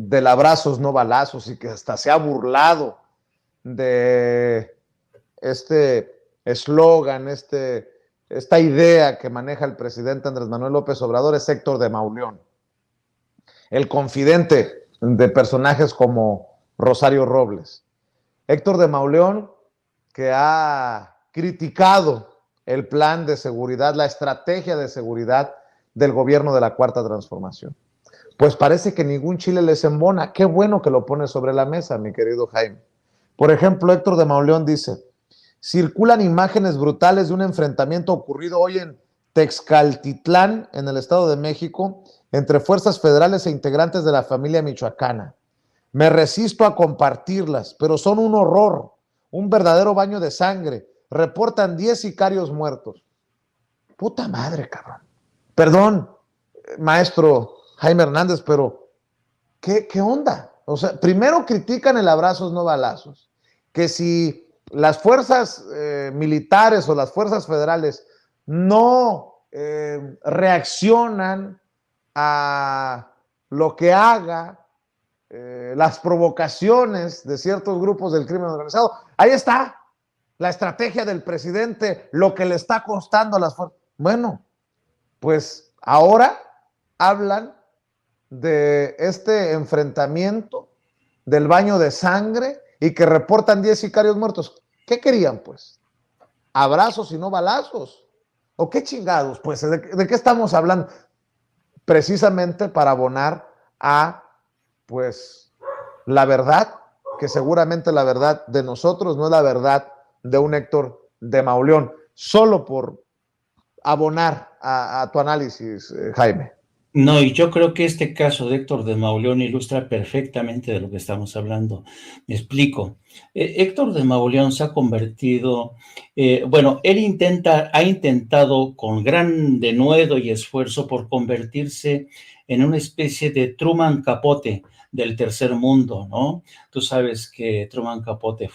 del abrazos no balazos y que hasta se ha burlado de este eslogan, esta idea que maneja el presidente Andrés Manuel López Obrador, es Héctor de Mauleón, el confidente de personajes como Rosario Robles. Héctor de Mauleón, que ha criticado el plan de seguridad, la estrategia de seguridad del gobierno de la Cuarta Transformación. Pues parece que ningún chile les embona. Qué bueno que lo pone sobre la mesa, mi querido Jaime. Por ejemplo, Héctor de Mauleón dice: circulan imágenes brutales de un enfrentamiento ocurrido hoy en Texcaltitlán, en el Estado de México, entre fuerzas federales e integrantes de la familia michoacana. Me resisto a compartirlas, pero son un horror, un verdadero baño de sangre. Reportan 10 sicarios muertos. Puta madre, cabrón. Perdón, maestro Jaime Hernández, pero ¿qué onda? O sea, primero critican el abrazos no balazos, que si las fuerzas militares o las fuerzas federales no reaccionan a lo que haga las provocaciones de ciertos grupos del crimen organizado. Ahí está la estrategia del presidente, lo que le está costando a las fuerzas. Bueno, pues ahora hablan de este enfrentamiento, del baño de sangre, y que reportan 10 sicarios muertos. ¿Qué querían, pues? ¿Abrazos y no balazos? ¿O qué chingados? Pues, ¿de qué estamos hablando? Precisamente para abonar a, pues, la verdad, que seguramente la verdad de nosotros no es la verdad de un Héctor de Mauleón, solo por abonar a tu análisis, Jaime. No, y yo creo que este caso de Héctor de Mauleón ilustra perfectamente de lo que estamos hablando. Me explico. Héctor de Mauleón se ha convertido, bueno, ha intentado con gran denuedo y esfuerzo por convertirse en una especie de Truman Capote del tercer mundo, ¿no? Tú sabes que Truman Capote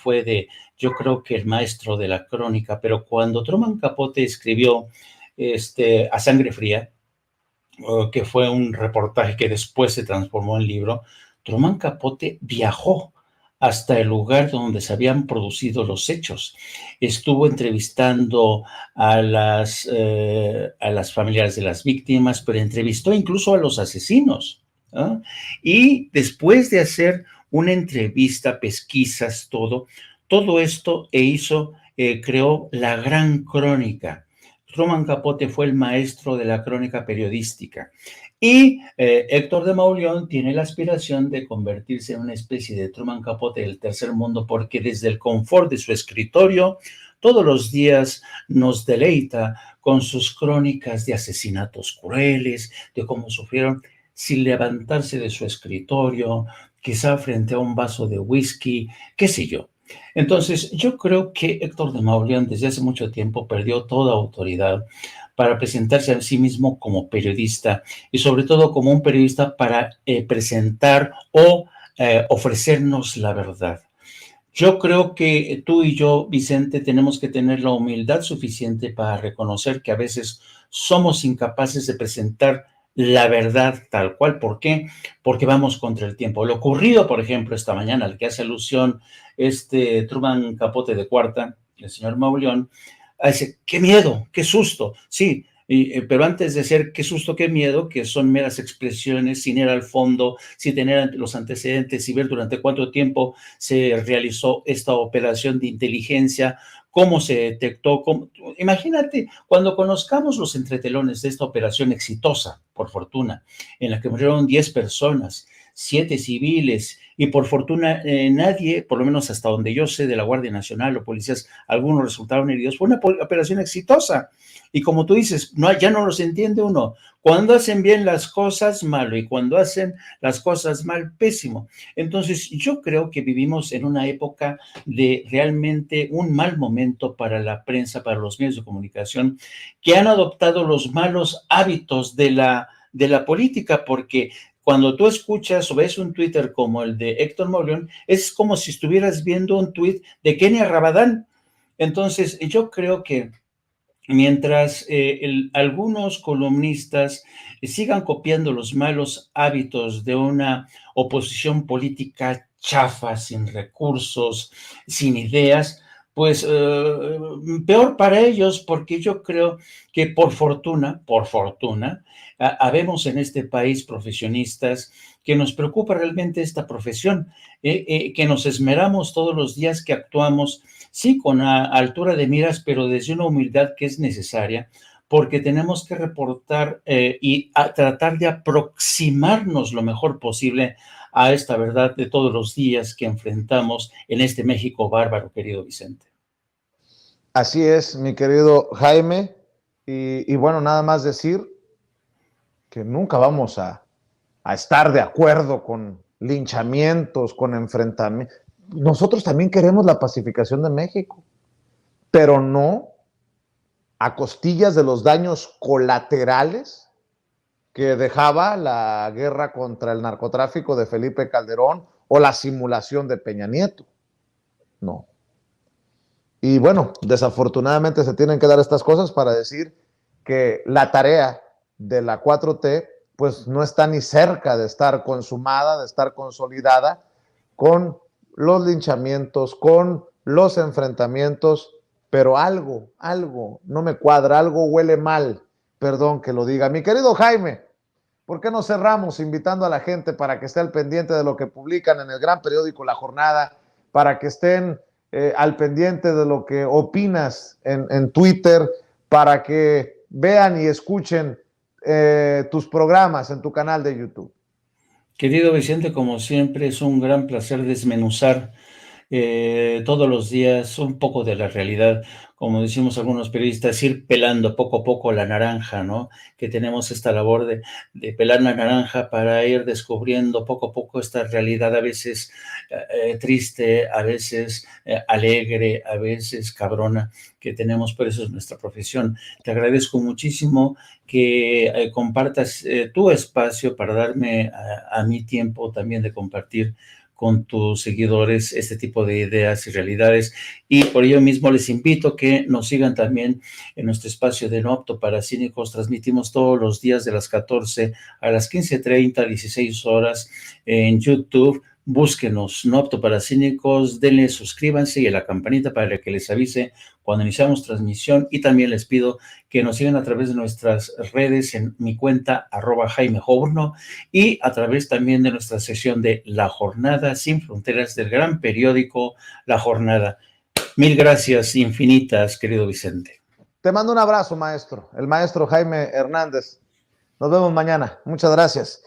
yo creo que el maestro de la crónica, pero cuando Truman Capote escribió A Sangre Fría, que fue un reportaje que después se transformó en libro, Truman Capote viajó hasta el lugar donde se habían producido los hechos. Estuvo entrevistando a las familiares de las víctimas, pero entrevistó incluso a los asesinos, ¿eh? Y después de hacer una entrevista, pesquisas, todo esto creó la gran crónica. Truman Capote fue el maestro de la crónica periodística. Y Héctor de Mauleón tiene la aspiración de convertirse en una especie de Truman Capote del tercer mundo, porque desde el confort de su escritorio todos los días nos deleita con sus crónicas de asesinatos crueles, de cómo sufrieron sin levantarse de su escritorio, quizá frente a un vaso de whisky, qué sé yo. Entonces, yo creo que Héctor de Mauleón desde hace mucho tiempo perdió toda autoridad para presentarse a sí mismo como periodista y sobre todo como un periodista para presentar o ofrecernos la verdad. Yo creo que tú y yo, Vicente, tenemos que tener la humildad suficiente para reconocer que a veces somos incapaces de presentar la verdad tal cual. ¿Por qué? Porque vamos contra el tiempo. Lo ocurrido, por ejemplo, esta mañana, al que hace alusión Truman Capote de Cuarta, el señor Mauleón, dice, qué miedo, qué susto. Sí, pero antes de ser qué susto, qué miedo, que son meras expresiones, sin ir al fondo, sin tener los antecedentes y ver durante cuánto tiempo se realizó esta operación de inteligencia, cómo se detectó. Imagínate, cuando conozcamos los entretelones de esta operación exitosa, por fortuna, en la que murieron 10 personas, 7 civiles, y por fortuna nadie, por lo menos hasta donde yo sé, de la Guardia Nacional o policías, algunos resultaron heridos. Fue una operación exitosa. Y como tú dices, ya no los entiende uno. Cuando hacen bien las cosas, malo, y cuando hacen las cosas mal, pésimo. Entonces, yo creo que vivimos en una época de realmente un mal momento para la prensa, para los medios de comunicación, que han adoptado los malos hábitos de la política, porque cuando tú escuchas o ves un Twitter como el de Héctor Mauleón, es como si estuvieras viendo un tweet de Kenia Rabadán. Entonces, yo creo que mientras algunos columnistas sigan copiando los malos hábitos de una oposición política chafa, sin recursos, sin ideas, pues peor para ellos, porque yo creo que por fortuna, habemos en este país profesionistas que nos preocupa realmente esta profesión, que nos esmeramos todos los días, que actuamos, sí, con altura de miras, pero desde una humildad que es necesaria, porque tenemos que reportar y tratar de aproximarnos lo mejor posible a esta verdad de todos los días que enfrentamos en este México bárbaro, querido Vicente. Así es, mi querido Jaime. Y bueno, nada más decir que nunca vamos a estar de acuerdo con linchamientos, con enfrentamientos. Nosotros también queremos la pacificación de México, pero no a costillas de los daños colaterales que dejaba la guerra contra el narcotráfico de Felipe Calderón o la simulación de Peña Nieto. No. Y bueno, desafortunadamente se tienen que dar estas cosas para decir que la tarea de la 4T pues no está ni cerca de estar consumada, de estar consolidada con los linchamientos, con los enfrentamientos, pero algo no me cuadra, algo huele mal, perdón que lo diga. Mi querido Jaime, ¿por qué no cerramos invitando a la gente para que esté al pendiente de lo que publican en el gran periódico La Jornada, para que estén al pendiente de lo que opinas en Twitter, para que vean y escuchen tus programas en tu canal de YouTube? Querido Vicente, como siempre, es un gran placer desmenuzar todos los días un poco de la realidad, como decimos algunos periodistas, ir pelando poco a poco la naranja, ¿no? Que tenemos esta labor de pelar la naranja para ir descubriendo poco a poco esta realidad, a veces triste, a veces alegre, a veces cabrona, que tenemos, por eso es nuestra profesión. Te agradezco muchísimo que compartas tu espacio para darme a mi tiempo también de compartir con tus seguidores este tipo de ideas y realidades, y por ello mismo les invito a que nos sigan también en nuestro espacio de No Apto para Cínicos. Transmitimos todos los días de las 14 a las 15:30, 16 horas en YouTube. Búsquenos, No Apto para Cínicos, denle, suscríbanse y a la campanita para que les avise cuando iniciamos transmisión, y también les pido que nos sigan a través de nuestras redes, en mi cuenta @JaimeJourno, y a través también de nuestra sección de La Jornada Sin Fronteras del gran periódico La Jornada. Mil gracias infinitas, querido Vicente. Te mando un abrazo, maestro, el maestro Jaime Hernández. Nos vemos mañana. Muchas gracias.